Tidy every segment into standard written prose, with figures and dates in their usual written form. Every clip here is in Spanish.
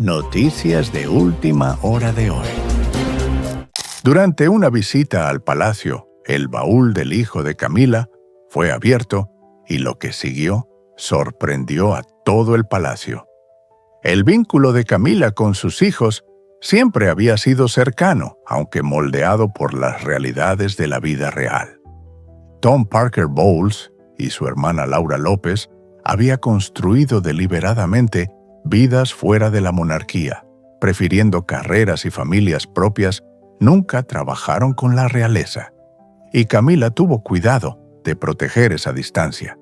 Noticias de última hora de hoy. Durante una visita al palacio, el baúl del hijo de Camila fue abierto y lo que siguió sorprendió a todo el palacio. El vínculo de Camila con sus hijos siempre había sido cercano, aunque moldeado por las realidades de la vida real. Tom Parker Bowles y su hermana Laura López había construido deliberadamente vidas fuera de la monarquía, prefiriendo carreras y familias propias. Nunca trabajaron con la realeza. Y Camila tuvo cuidado de proteger esa distancia.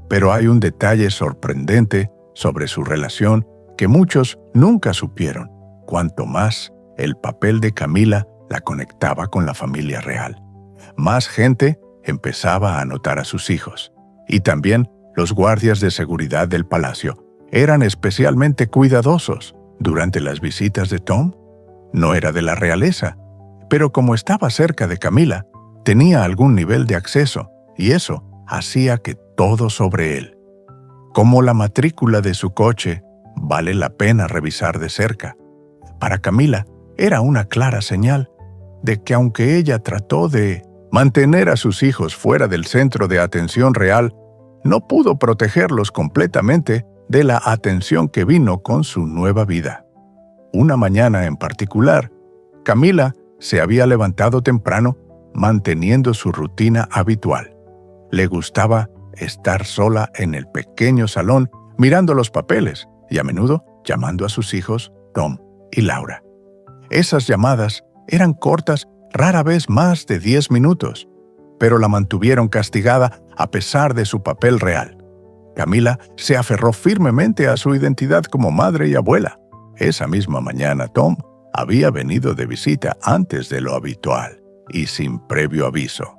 Pero hay un detalle sorprendente sobre su relación que muchos nunca supieron, cuanto más el papel de Camila la conectaba con la familia real. Más gente empezaba a notar a sus hijos. Y también los guardias de seguridad del palacio eran especialmente cuidadosos. Durante las visitas de Tom, no era de la realeza, pero como estaba cerca de Camila, tenía algún nivel de acceso, y eso hacía que todo sobre él. Como la matrícula de su coche, vale la pena revisar de cerca. Para Camila, era una clara señal de que aunque ella trató de mantener a sus hijos fuera del centro de atención real, no pudo protegerlos completamente de la atención que vino con su nueva vida. Una mañana en particular, Camila se había levantado temprano, manteniendo su rutina habitual. Le gustaba estar sola en el pequeño salón, mirando los papeles y a menudo llamando a sus hijos Tom y Laura. Esas llamadas eran cortas, rara vez más de 10 minutos, pero la mantuvieron castigada a pesar de su papel real. Camila se aferró firmemente a su identidad como madre y abuela. Esa misma mañana Tom había venido de visita antes de lo habitual y sin previo aviso.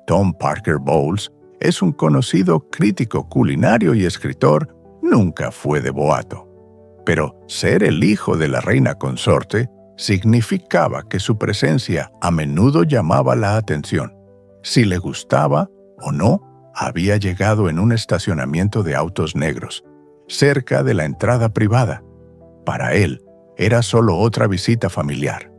Tom Parker Bowles es un conocido crítico culinario y escritor. Nunca fue de boato. Pero ser el hijo de la reina consorte significaba que su presencia a menudo llamaba la atención. Si le gustaba o no, había llegado en un estacionamiento de autos negros, cerca de la entrada privada. Para él, era solo otra visita familiar,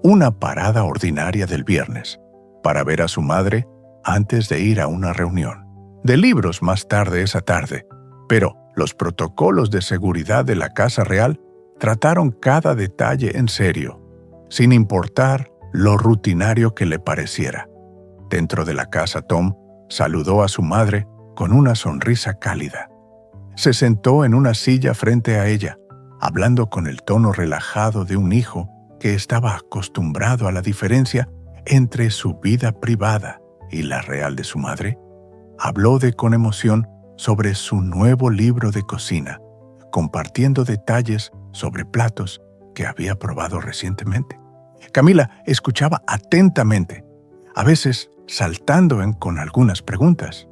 una parada ordinaria del viernes, para ver a su madre antes de ir a una reunión de libros más tarde esa tarde. Pero los protocolos de seguridad de la Casa Real trataron cada detalle en serio, sin importar lo rutinario que le pareciera. Dentro de la casa, Tom saludó a su madre con una sonrisa cálida. Se sentó en una silla frente a ella, hablando con el tono relajado de un hijo que estaba acostumbrado a la diferencia entre su vida privada y la real de su madre. Habló con emoción sobre su nuevo libro de cocina, compartiendo detalles sobre platos que había probado recientemente. Camila escuchaba atentamente, a veces saltando con algunas preguntas.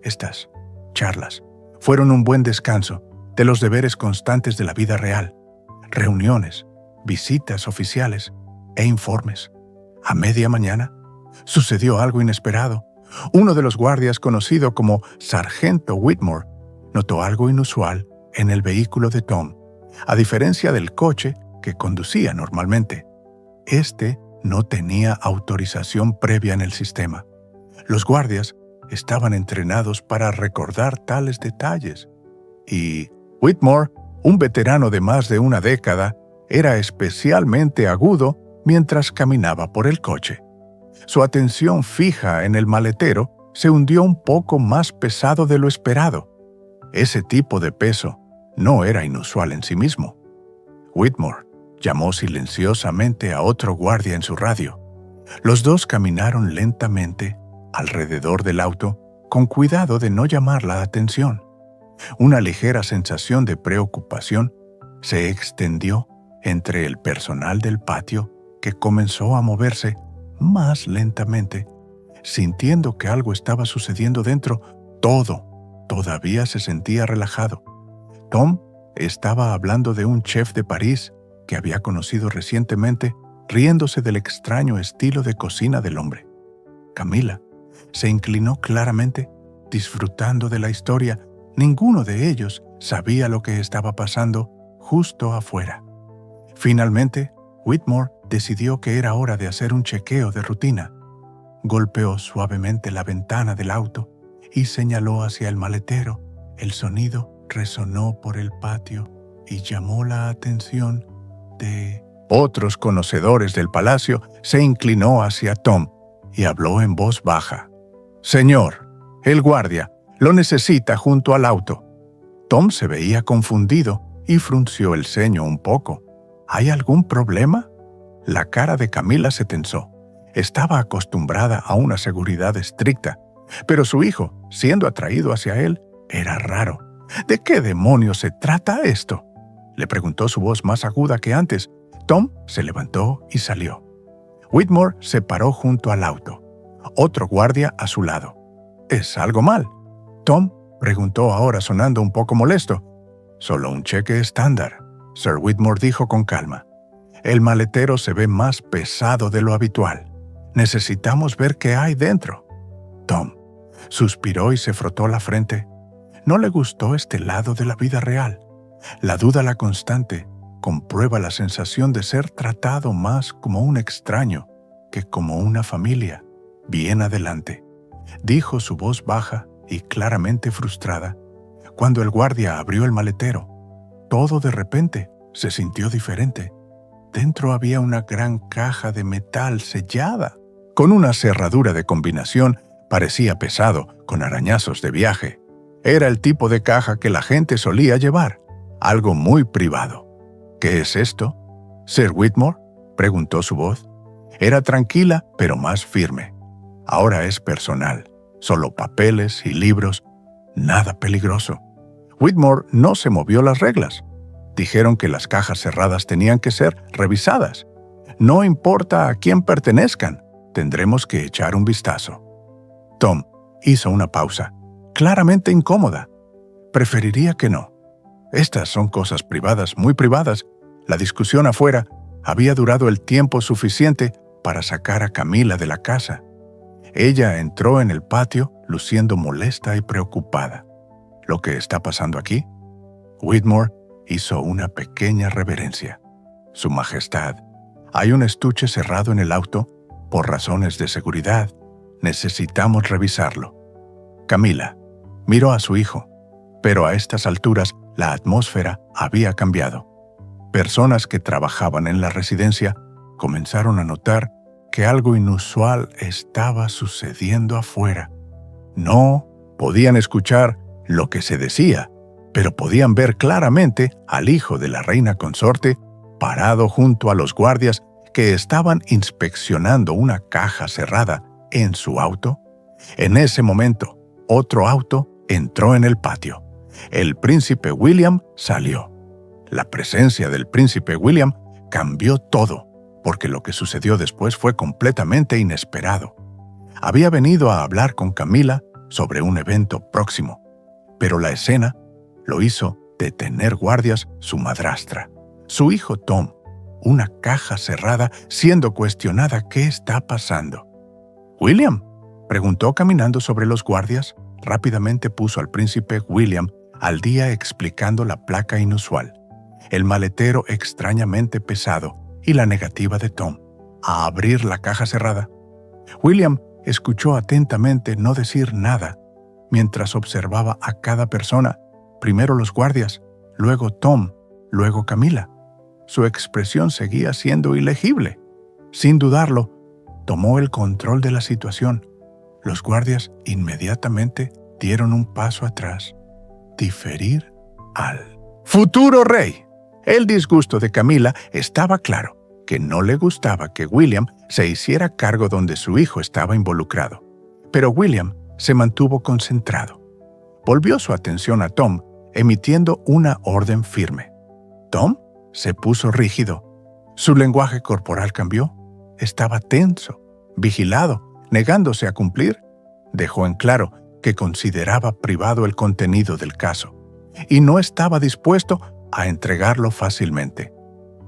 Estas charlas fueron un buen descanso de los deberes constantes de la vida real, reuniones, visitas oficiales e informes. A media mañana, sucedió algo inesperado. Uno de los guardias, conocido como Sargento Whitmore, notó algo inusual en el vehículo de Tom, a diferencia del coche que conducía normalmente. Este no tenía autorización previa en el sistema. Los guardias estaban entrenados para recordar tales detalles. Y Whitmore, un veterano de más de una década, era especialmente agudo mientras caminaba por el coche. Su atención fija en el maletero se hundió un poco más pesado de lo esperado. Ese tipo de peso no era inusual en sí mismo. Whitmore llamó silenciosamente a otro guardia en su radio. Los dos caminaron lentamente alrededor del auto, con cuidado de no llamar la atención. Una ligera sensación de preocupación se extendió entre el personal del patio, que comenzó a moverse más lentamente, sintiendo que algo estaba sucediendo dentro. Todo todavía se sentía relajado. Tom estaba hablando de un chef de París que había conocido recientemente, riéndose del extraño estilo de cocina del hombre. Camila se inclinó claramente, disfrutando de la historia. Ninguno de ellos sabía lo que estaba pasando justo afuera. Finalmente, Whitmore decidió que era hora de hacer un chequeo de rutina. Golpeó suavemente la ventana del auto y señaló hacia el maletero. El sonido resonó por el patio y llamó la atención de otros conocedores del palacio. Se inclinó hacia Tom y habló en voz baja. «Señor, el guardia lo necesita junto al auto». Tom se veía confundido y frunció el ceño un poco. ¿Hay algún problema? La cara de Camila se tensó. Estaba acostumbrada a una seguridad estricta, pero su hijo, siendo atraído hacia él, era raro. ¿De qué demonios se trata esto?, le preguntó su voz más aguda que antes. Tom se levantó y salió. Whitmore se paró junto al auto, otro guardia a su lado. ¿Es algo mal?, Tom preguntó ahora sonando un poco molesto. «Solo un cheque estándar», Sir Whitmore dijo con calma. «El maletero se ve más pesado de lo habitual. Necesitamos ver qué hay dentro». Tom suspiró y se frotó la frente. No le gustó este lado de la vida real. La duda la constante comprueba la sensación de ser tratado más como un extraño que como una familia. «Bien adelante», dijo su voz baja y claramente frustrada. Cuando el guardia abrió el maletero, todo de repente se sintió diferente. Dentro había una gran caja de metal sellada, con una cerradura de combinación. Parecía pesado, con arañazos de viaje. Era el tipo de caja que la gente solía llevar, algo muy privado. «¿Qué es esto, Sir Whitmore?», preguntó su voz. Era tranquila, pero más firme. «Ahora es personal. Solo papeles y libros. Nada peligroso». Whitmore no se movió las reglas. Dijeron que las cajas cerradas tenían que ser revisadas. No importa a quién pertenezcan, tendremos que echar un vistazo. Tom hizo una pausa, claramente incómoda. Preferiría que no. Estas son cosas privadas, muy privadas. La discusión afuera había durado el tiempo suficiente para sacar a Camila de la casa. Ella entró en el patio luciendo molesta y preocupada. «¿Lo que está pasando aquí?». Whitmore hizo una pequeña reverencia. «Su Majestad, hay un estuche cerrado en el auto por razones de seguridad. Necesitamos revisarlo». Camila miró a su hijo, pero a estas alturas la atmósfera había cambiado. Personas que trabajaban en la residencia comenzaron a notar que algo inusual estaba sucediendo afuera. No podían escuchar lo que se decía, pero podían ver claramente al hijo de la reina consorte parado junto a los guardias que estaban inspeccionando una caja cerrada en su auto. En ese momento, otro auto entró en el patio. El príncipe William salió. La presencia del príncipe William cambió todo, porque lo que sucedió después fue completamente inesperado. Había venido a hablar con Camila sobre un evento próximo, pero la escena lo hizo detener guardias su madrastra, su hijo Tom, una caja cerrada siendo cuestionada qué está pasando. «¿William?», preguntó caminando sobre los guardias. Rápidamente puso al príncipe William al día explicando la placa inusual, el maletero extrañamente pesado y la negativa de Tom a abrir la caja cerrada. William escuchó atentamente no decir nada, mientras observaba a cada persona, primero los guardias, luego Tom, luego Camila. Su expresión seguía siendo ilegible. Sin dudarlo, tomó el control de la situación. Los guardias inmediatamente dieron un paso atrás. Diferir al futuro rey. El disgusto de Camila estaba claro, que no le gustaba que William se hiciera cargo donde su hijo estaba involucrado. Pero William se mantuvo concentrado. Volvió su atención a Tom, emitiendo una orden firme. Tom se puso rígido. Su lenguaje corporal cambió. Estaba tenso, vigilado, negándose a cumplir. Dejó en claro que consideraba privado el contenido del caso y no estaba dispuesto a entregarlo fácilmente.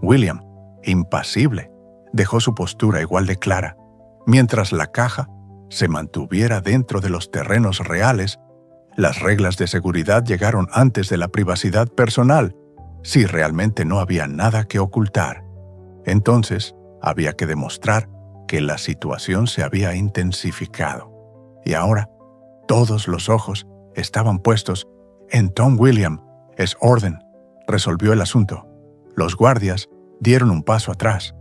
William, impasible, dejó su postura igual de clara, mientras la caja se mantuviera dentro de los terrenos reales. Las reglas de seguridad llegaron antes de la privacidad personal. si realmente no había nada que ocultar, entonces había que demostrar que la situación se había intensificado. Y ahora, todos los ojos estaban puestos en Tom William. Es orden, resolvió el asunto. Los guardias dieron un paso atrás.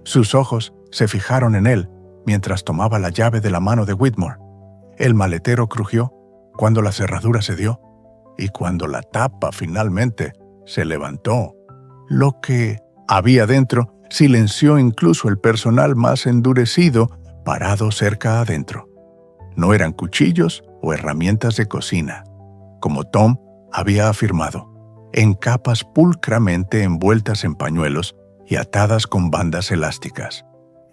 Sus ojos se fijaron en él mientras tomaba la llave de la mano de Whitmore. El maletero crujió cuando la cerradura se dio y cuando la tapa finalmente se levantó. Lo que había dentro silenció incluso el personal más endurecido parado cerca adentro. No eran cuchillos o herramientas de cocina, como Tom había afirmado, en capas pulcramente envueltas en pañuelos y atadas con bandas elásticas.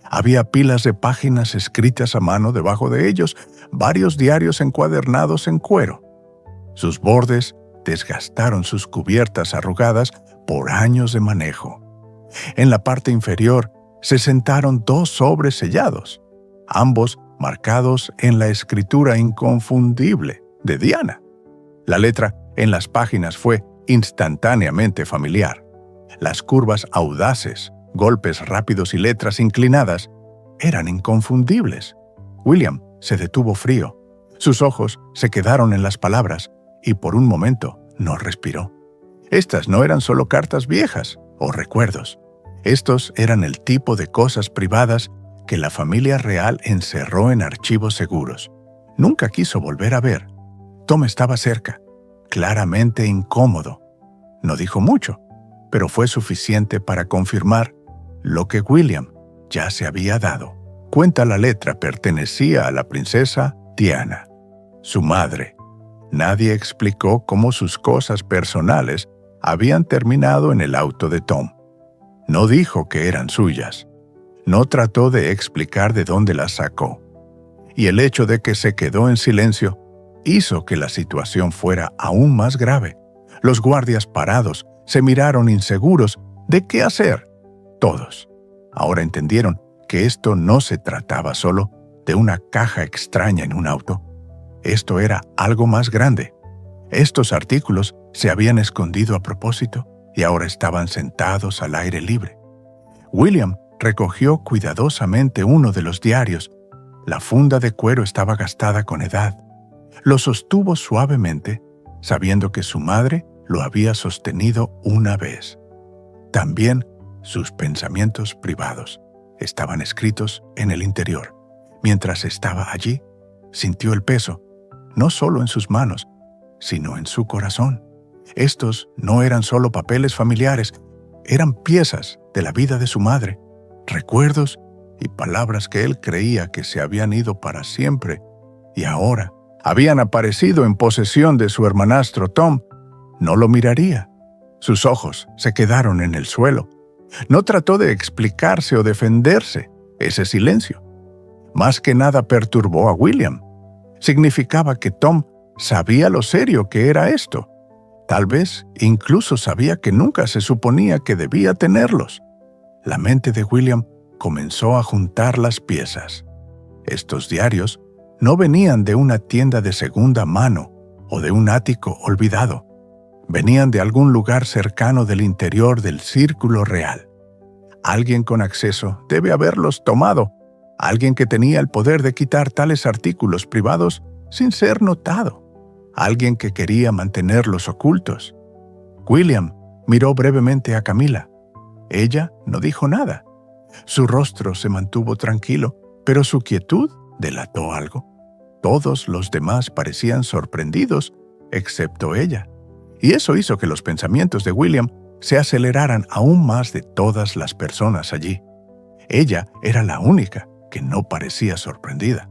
Había pilas de páginas escritas a mano debajo de ellos, varios diarios encuadernados en cuero. Sus bordes desgastaron sus cubiertas arrugadas por años de manejo. En la parte inferior se sentaron 2 sobres sellados, ambos marcados en la escritura inconfundible de Diana. La letra en las páginas fue instantáneamente familiar. Las curvas audaces, golpes rápidos y letras inclinadas eran inconfundibles. William se detuvo frío. Sus ojos se quedaron en las palabras y por un momento no respiró. Estas no eran solo cartas viejas o recuerdos. Estos eran el tipo de cosas privadas que la familia real encerró en archivos seguros. Nunca quiso volver a ver. Tom estaba cerca, claramente incómodo. No dijo mucho, pero fue suficiente para confirmar lo que William ya se había dado. Cuenta la letra pertenecía a la princesa Diana, su madre. Nadie explicó cómo sus cosas personales habían terminado en el auto de Tom. No dijo que eran suyas. No trató de explicar de dónde las sacó. Y el hecho de que se quedó en silencio hizo que la situación fuera aún más grave. Los guardias parados se miraron inseguros de qué hacer. Todos. Ahora entendieron que esto no se trataba solo de una caja extraña en un auto. Esto era algo más grande. Estos artículos se habían escondido a propósito y ahora estaban sentados al aire libre. William recogió cuidadosamente uno de los diarios. La funda de cuero estaba gastada con edad. Lo sostuvo suavemente, sabiendo que su madre lo había sostenido una vez. También sus pensamientos privados estaban escritos en el interior. Mientras estaba allí, sintió el peso, no solo en sus manos, sino en su corazón. Estos no eran solo papeles familiares, eran piezas de la vida de su madre, recuerdos y palabras que él creía que se habían ido para siempre y ahora habían aparecido en posesión de su hermanastro Tom. No lo miraría. Sus ojos se quedaron en el suelo. No trató de explicarse o defenderse. Ese silencio, más que nada, perturbó a William. Significaba que Tom sabía lo serio que era esto. Tal vez incluso sabía que nunca se suponía que debía tenerlos. La mente de William comenzó a juntar las piezas. Estos diarios no venían de una tienda de segunda mano o de un ático olvidado. Venían de algún lugar cercano del interior del círculo real. Alguien con acceso debe haberlos tomado. Alguien que tenía el poder de quitar tales artículos privados sin ser notado. Alguien que quería mantenerlos ocultos. William miró brevemente a Camila. Ella no dijo nada. Su rostro se mantuvo tranquilo, pero su quietud delató algo. Todos los demás parecían sorprendidos, excepto ella. Y eso hizo que los pensamientos de William se aceleraran aún más de todas las personas allí. Ella era la única que no parecía sorprendida.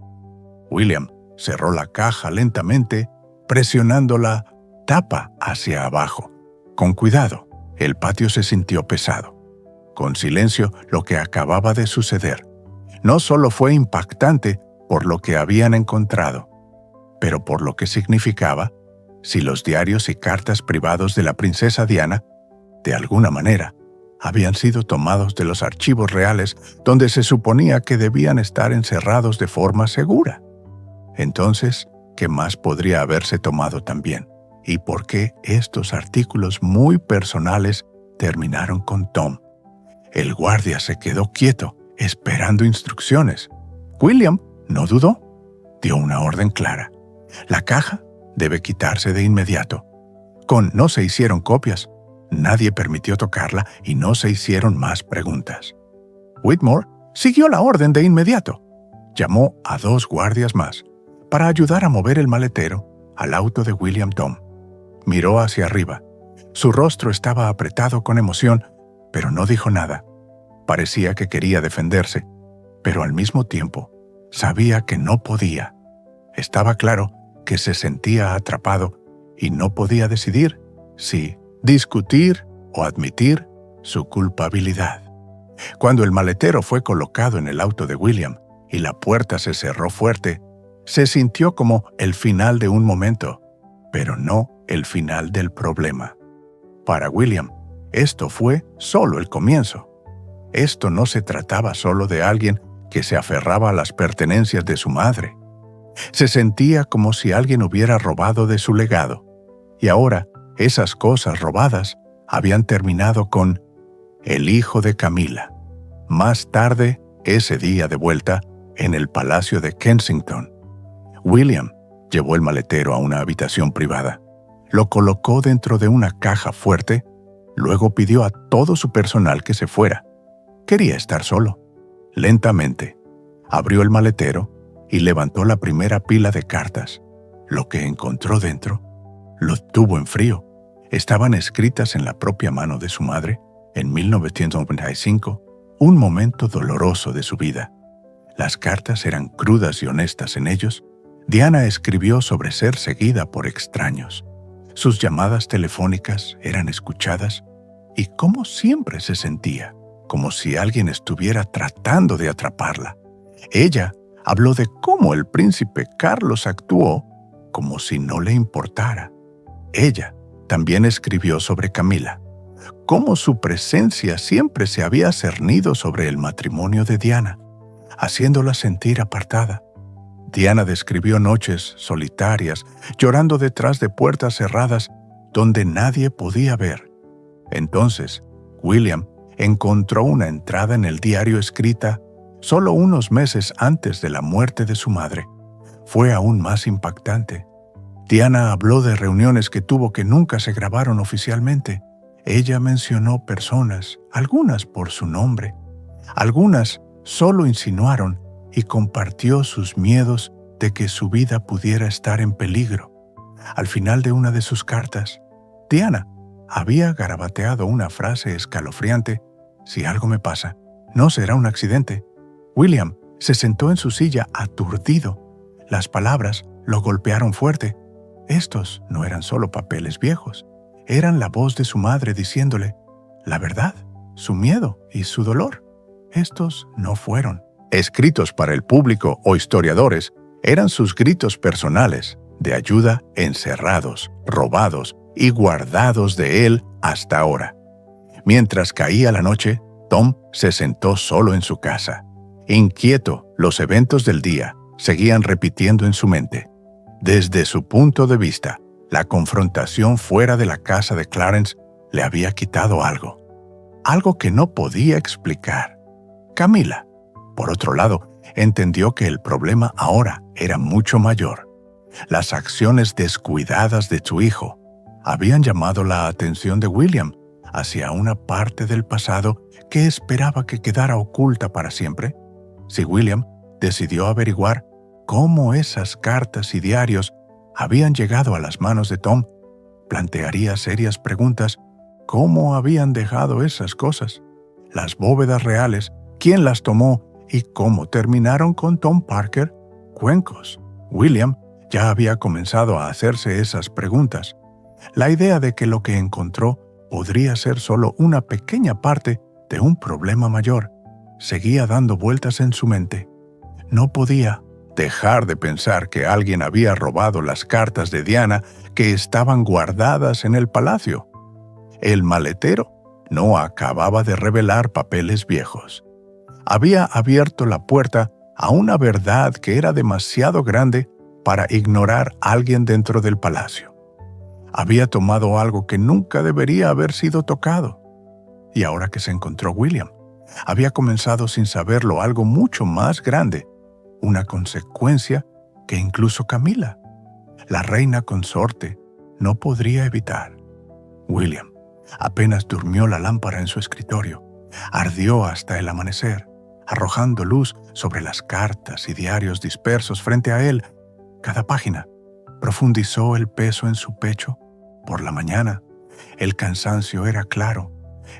William cerró la caja lentamente, presionando la tapa hacia abajo. Con cuidado, el patio se sintió pesado. Con silencio, lo que acababa de suceder no solo fue impactante por lo que habían encontrado, pero por lo que significaba si los diarios y cartas privados de la princesa Diana, de alguna manera, habían sido tomados de los archivos reales donde se suponía que debían estar encerrados de forma segura. Entonces, ¿qué más podría haberse tomado también? y por qué estos artículos muy personales terminaron con Tom. El guardia se quedó quieto, esperando instrucciones. William no dudó. Dio una orden clara. La caja debe quitarse de inmediato. No se hicieron copias. Nadie permitió tocarla y no se hicieron más preguntas. Whitmore siguió la orden de inmediato. Llamó a 2 guardias más para ayudar a mover el maletero al auto de William Tom. Miró hacia arriba. Su rostro estaba apretado con emoción, pero no dijo nada. Parecía que quería defenderse, pero al mismo tiempo sabía que no podía. Estaba claro que se sentía atrapado y no podía decidir si discutir o admitir su culpabilidad. Cuando el maletero fue colocado en el auto de William y la puerta se cerró fuerte, se sintió como el final de un momento, pero no el final del problema. Para William, esto fue solo el comienzo. Esto no se trataba solo de alguien que se aferraba a las pertenencias de su madre. Se sentía como si alguien hubiera robado de su legado, y ahora esas cosas robadas habían terminado con el hijo de Camilla. Más tarde, ese día de vuelta, en el Palacio de Kensington, William llevó el maletero a una habitación privada. Lo colocó dentro de una caja fuerte, luego pidió a todo su personal que se fuera. Quería estar solo. Lentamente, abrió el maletero y levantó la primera pila de cartas. Lo que encontró dentro lo tuvo en frío. Estaban escritas en la propia mano de su madre, en 1995, un momento doloroso de su vida. Las cartas eran crudas y honestas en ellos. Diana escribió sobre ser seguida por extraños. Sus llamadas telefónicas eran escuchadas y cómo siempre se sentía, como si alguien estuviera tratando de atraparla. Ella habló de cómo el príncipe Carlos actuó como si no le importara. Ella también escribió sobre Camilla, cómo su presencia siempre se había cernido sobre el matrimonio de Diana, haciéndola sentir apartada. Diana describió noches solitarias, llorando detrás de puertas cerradas donde nadie podía ver. Entonces, William encontró una entrada en el diario escrita solo unos meses antes de la muerte de su madre. Fue aún más impactante. Diana habló de reuniones que tuvo que nunca se grabaron oficialmente. Ella mencionó personas, algunas por su nombre, algunas solo insinuaron, y compartió sus miedos de que su vida pudiera estar en peligro. Al final de una de sus cartas, Diana había garabateado una frase escalofriante: «Si algo me pasa, no será un accidente». William se sentó en su silla aturdido. Las palabras lo golpearon fuerte. Estos no eran solo papeles viejos. Eran la voz de su madre diciéndole la verdad, su miedo y su dolor. Estos no fueron escritos para el público o historiadores, eran sus gritos personales de ayuda encerrados, robados y guardados de él hasta ahora. Mientras caía la noche, Tom se sentó solo en su casa. Inquieto, los eventos del día seguían repitiendo en su mente. Desde su punto de vista, la confrontación fuera de la casa de Clarence le había quitado algo que no podía explicar. Camilla, por otro lado, entendió que el problema ahora era mucho mayor. Las acciones descuidadas de su hijo habían llamado la atención de William hacia una parte del pasado que esperaba que quedara oculta para siempre. Si William decidió averiguar cómo esas cartas y diarios habían llegado a las manos de Tom, plantearía serias preguntas: ¿cómo habían dejado esas cosas? Las bóvedas reales, ¿quién las tomó y cómo terminaron con Tom Parker? Cuencos. William ya había comenzado a hacerse esas preguntas. La idea de que lo que encontró podría ser solo una pequeña parte de un problema mayor seguía dando vueltas en su mente. No podía dejar de pensar que alguien había robado las cartas de Diana que estaban guardadas en el palacio. El maletero no acababa de revelar papeles viejos. Había abierto la puerta a una verdad que era demasiado grande para ignorar a alguien dentro del palacio. Había tomado algo que nunca debería haber sido tocado. Y ahora que se encontró William, había comenzado sin saberlo algo mucho más grande, una consecuencia que incluso Camila, la reina consorte, no podría evitar. William apenas durmió la lámpara en su escritorio. Ardió hasta el amanecer, arrojando luz sobre las cartas y diarios dispersos frente a él. Cada página profundizó el peso en su pecho. Por la mañana, el cansancio era claro.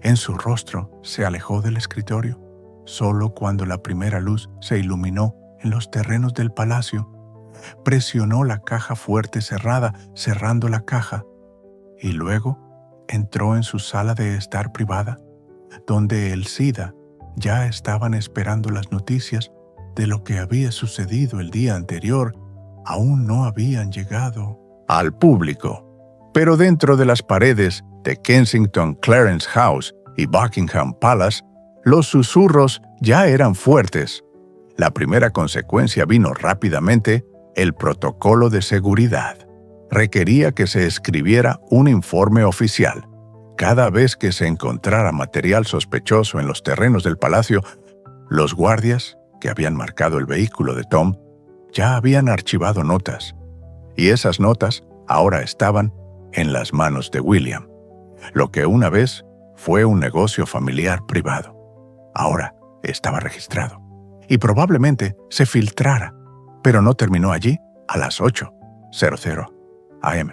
En su rostro se alejó del escritorio. Solo cuando la primera luz se iluminó en los terrenos del palacio, presionó la caja fuerte cerrada, cerrando la caja, y luego entró en su sala de estar privada, donde el SIDA ya estaban esperando las noticias de lo que había sucedido el día anterior. Aún no habían llegado al público, pero dentro de las paredes de Kensington Clarence House y Buckingham Palace, los susurros ya eran fuertes. La primera consecuencia vino rápidamente: el protocolo de seguridad. Requería que se escribiera un informe oficial. Cada vez que se encontrara material sospechoso en los terrenos del palacio, los guardias que habían marcado el vehículo de Tom ya habían archivado notas, y esas notas ahora estaban en las manos de William. Lo que una vez fue un negocio familiar privado, ahora estaba registrado, y probablemente se filtrara, pero no terminó allí. A las 8:00 AM,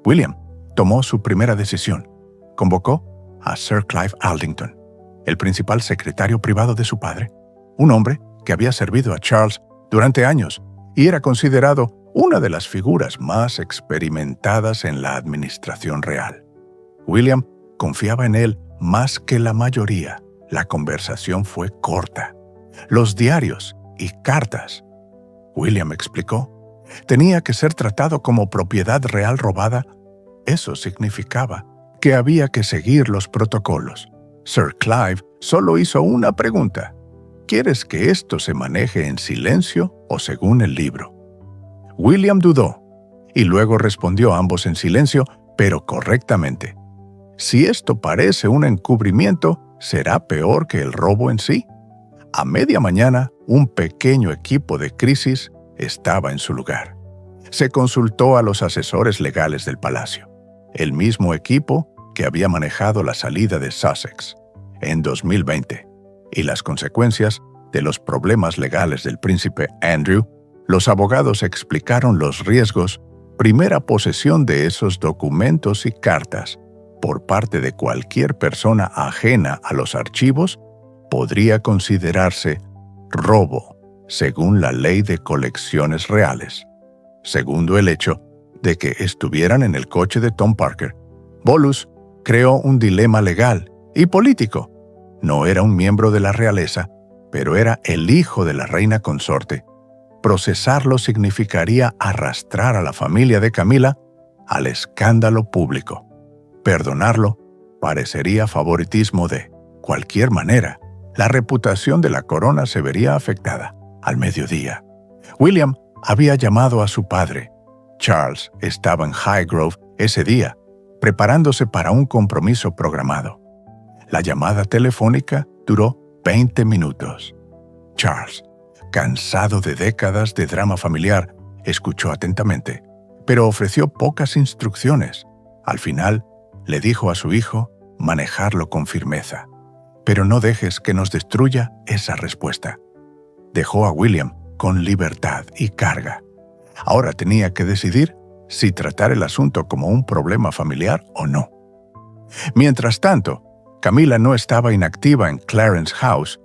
William tomó su primera decisión. Convocó a Sir Clive Aldington, el principal secretario privado de su padre, un hombre que había servido a Charles durante años y era considerado una de las figuras más experimentadas en la administración real. William confiaba en él más que la mayoría. La conversación fue corta. Los diarios y cartas, William explicó, tenía que ser tratado como propiedad real robada. Eso significaba que había que seguir los protocolos. Sir Clive solo hizo una pregunta: ¿quieres que esto se maneje en silencio o según el libro? William dudó y luego respondió ambos en silencio, pero correctamente. Si esto parece un encubrimiento, será peor que el robo en sí. A media mañana, un pequeño equipo de crisis estaba en su lugar. Se consultó a los asesores legales del palacio, el mismo equipo que había manejado la salida de Sussex en 2020, y las consecuencias de los problemas legales del príncipe Andrew. Los abogados explicaron los riesgos. Primera posesión de esos documentos y cartas por parte de cualquier persona ajena a los archivos podría considerarse robo, según la ley de colecciones reales. Segundo, el hecho de que estuvieran en el coche de Tom Parker. Bolus creó un dilema legal y político. No era un miembro de la realeza, pero era el hijo de la reina consorte. Procesarlo significaría arrastrar a la familia de Camila al escándalo público. Perdonarlo parecería favoritismo. De cualquier manera, la reputación de la corona se vería afectada. Al mediodía, William había llamado a su padre. Charles estaba en Highgrove ese día, preparándose para un compromiso programado. La llamada telefónica duró 20 minutos. Charles, cansado de décadas de drama familiar, escuchó atentamente, pero ofreció pocas instrucciones. Al final, le dijo a su hijo manejarlo con firmeza. Pero no dejes que nos destruya esa respuesta. Dejó a William con libertad y carga. Ahora tenía que decidir si tratar el asunto como un problema familiar o no. Mientras tanto, Camila no estaba inactiva en Clarence House.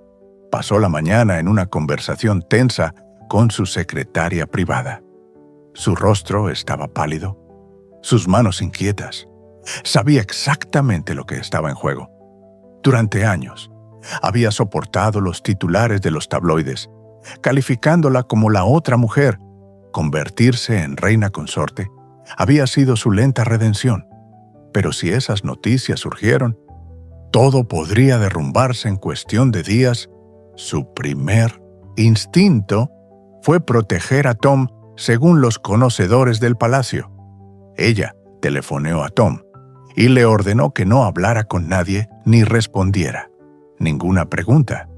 Pasó la mañana en una conversación tensa con su secretaria privada. Su rostro estaba pálido, sus manos inquietas. Sabía exactamente lo que estaba en juego. Durante años, había soportado los titulares de los tabloides, calificándola como la otra mujer. Convertirse en reina consorte había sido su lenta redención. Pero si esas noticias surgieron, todo podría derrumbarse en cuestión de días. Su primer instinto fue proteger a Tom, según los conocedores del palacio. Ella telefoneó a Tom y le ordenó que no hablara con nadie ni respondiera ninguna pregunta.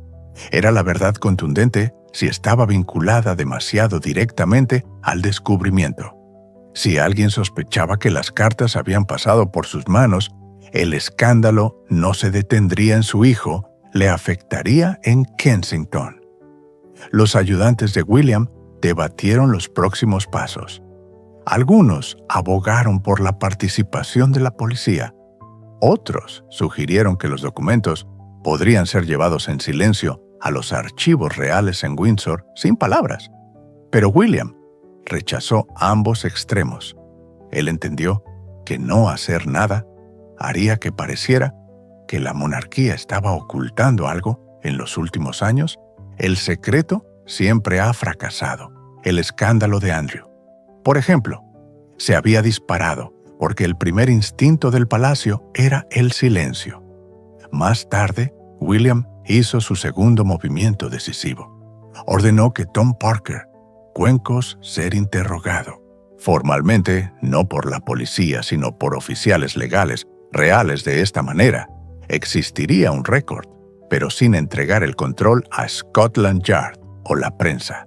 Era la verdad contundente si estaba vinculada demasiado directamente al descubrimiento. Si alguien sospechaba que las cartas habían pasado por sus manos, el escándalo no se detendría en su hijo, le afectaría en Kensington. Los ayudantes de William debatieron los próximos pasos. Algunos abogaron por la participación de la policía. Otros sugirieron que los documentos podrían ser llevados en silencio a los archivos reales en Windsor sin palabras. Pero William rechazó ambos extremos. Él entendió que no hacer nada haría que pareciera que la monarquía estaba ocultando algo en los últimos años. El secreto siempre ha fracasado. El escándalo de Andrew, por ejemplo, se había disparado porque el primer instinto del palacio era el silencio. Más tarde, William hizo su segundo movimiento decisivo. Ordenó que Tom Parker, cuencos, ser interrogado. Formalmente, no por la policía, sino por oficiales legales reales. De esta manera, existiría un récord, pero sin entregar el control a Scotland Yard o la prensa.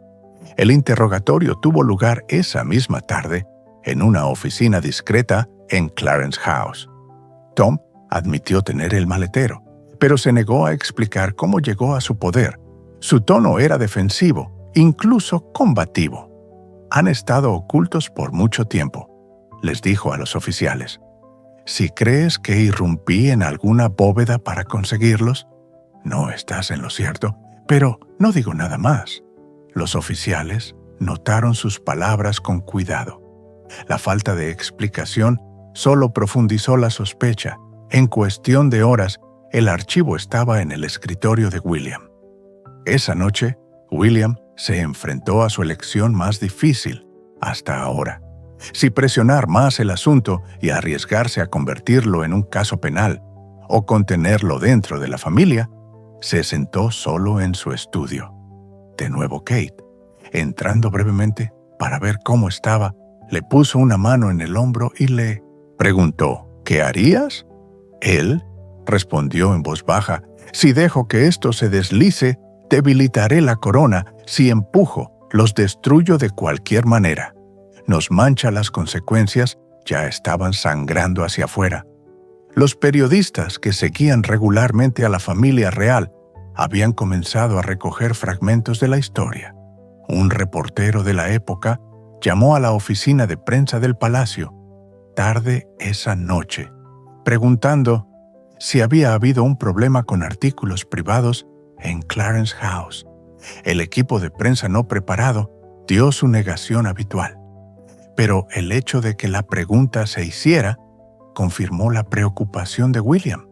El interrogatorio tuvo lugar esa misma tarde en una oficina discreta en Clarence House. Tom admitió tener el maletero, pero se negó a explicar cómo llegó a su poder. Su tono era defensivo, incluso combativo. Han estado ocultos por mucho tiempo, les dijo a los oficiales. Si crees que irrumpí en alguna bóveda para conseguirlos, no estás en lo cierto, pero no digo nada más. Los oficiales notaron sus palabras con cuidado. La falta de explicación solo profundizó la sospecha. En cuestión de horas, el archivo estaba en el escritorio de William. Esa noche, William se enfrentó a su elección más difícil hasta ahora. Si presionar más el asunto y arriesgarse a convertirlo en un caso penal o contenerlo dentro de la familia, se sentó solo en su estudio. De nuevo Kate, entrando brevemente para ver cómo estaba, le puso una mano en el hombro y le preguntó, ¿qué harías? Él respondió en voz baja, si dejo que esto se deslice, debilitaré la corona. Si empujo, los destruyo de cualquier manera. Nos mancha las consecuencias, ya estaban sangrando hacia afuera. Los periodistas que seguían regularmente a la familia real habían comenzado a recoger fragmentos de la historia. Un reportero de la época llamó a la oficina de prensa del palacio tarde esa noche, preguntando si había habido un problema con artículos privados en Clarence House. El equipo de prensa no preparado dio su negación habitual, pero el hecho de que la pregunta se hiciera confirmó la preocupación de William.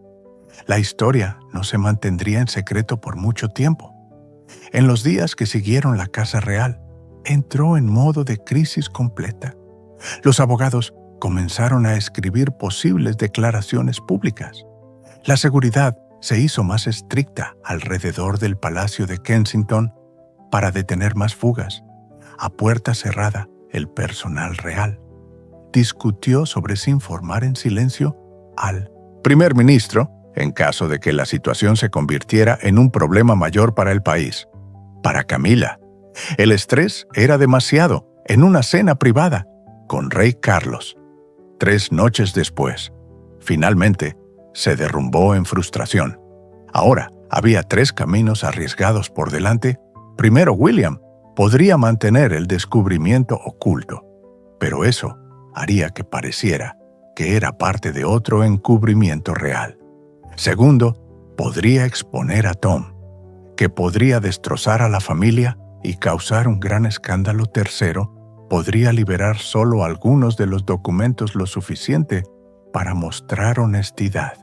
La historia no se mantendría en secreto por mucho tiempo. En los días que siguieron, la Casa Real entró en modo de crisis completa. Los abogados comenzaron a escribir posibles declaraciones públicas. La seguridad se hizo más estricta alrededor del Palacio de Kensington para detener más fugas. A puerta cerrada, el personal real discutió sobre si informar en silencio al primer ministro en caso de que la situación se convirtiera en un problema mayor para el país. Para Camila, el estrés era demasiado en una cena privada con Rey Carlos. 3 noches después, finalmente, se derrumbó en frustración. Ahora había 3 caminos arriesgados por delante. Primero, William podría mantener el descubrimiento oculto, pero eso haría que pareciera que era parte de otro encubrimiento real. Segundo, podría exponer a Tom, que podría destrozar a la familia y causar un gran escándalo. Tercero, podría liberar solo algunos de los documentos lo suficiente para mostrar honestidad,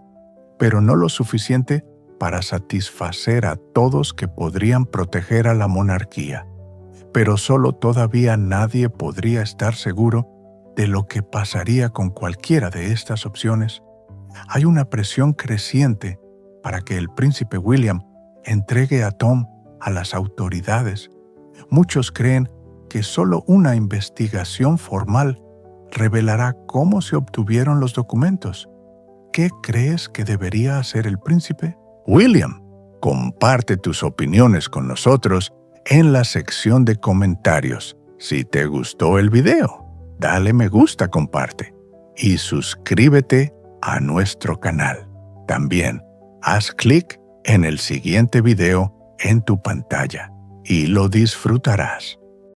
pero no lo suficiente para satisfacer a todos que podrían proteger a la monarquía. Pero solo todavía nadie podría estar seguro de lo que pasaría con cualquiera de estas opciones. Hay una presión creciente para que el príncipe William entregue a Tom a las autoridades. Muchos creen que solo una investigación formal revelará cómo se obtuvieron los documentos. ¿Qué crees que debería hacer el príncipe? William, comparte tus opiniones con nosotros en la sección de comentarios. Si te gustó el video, dale me gusta, comparte y suscríbete a nuestro canal. También haz clic en el siguiente video en tu pantalla y lo disfrutarás.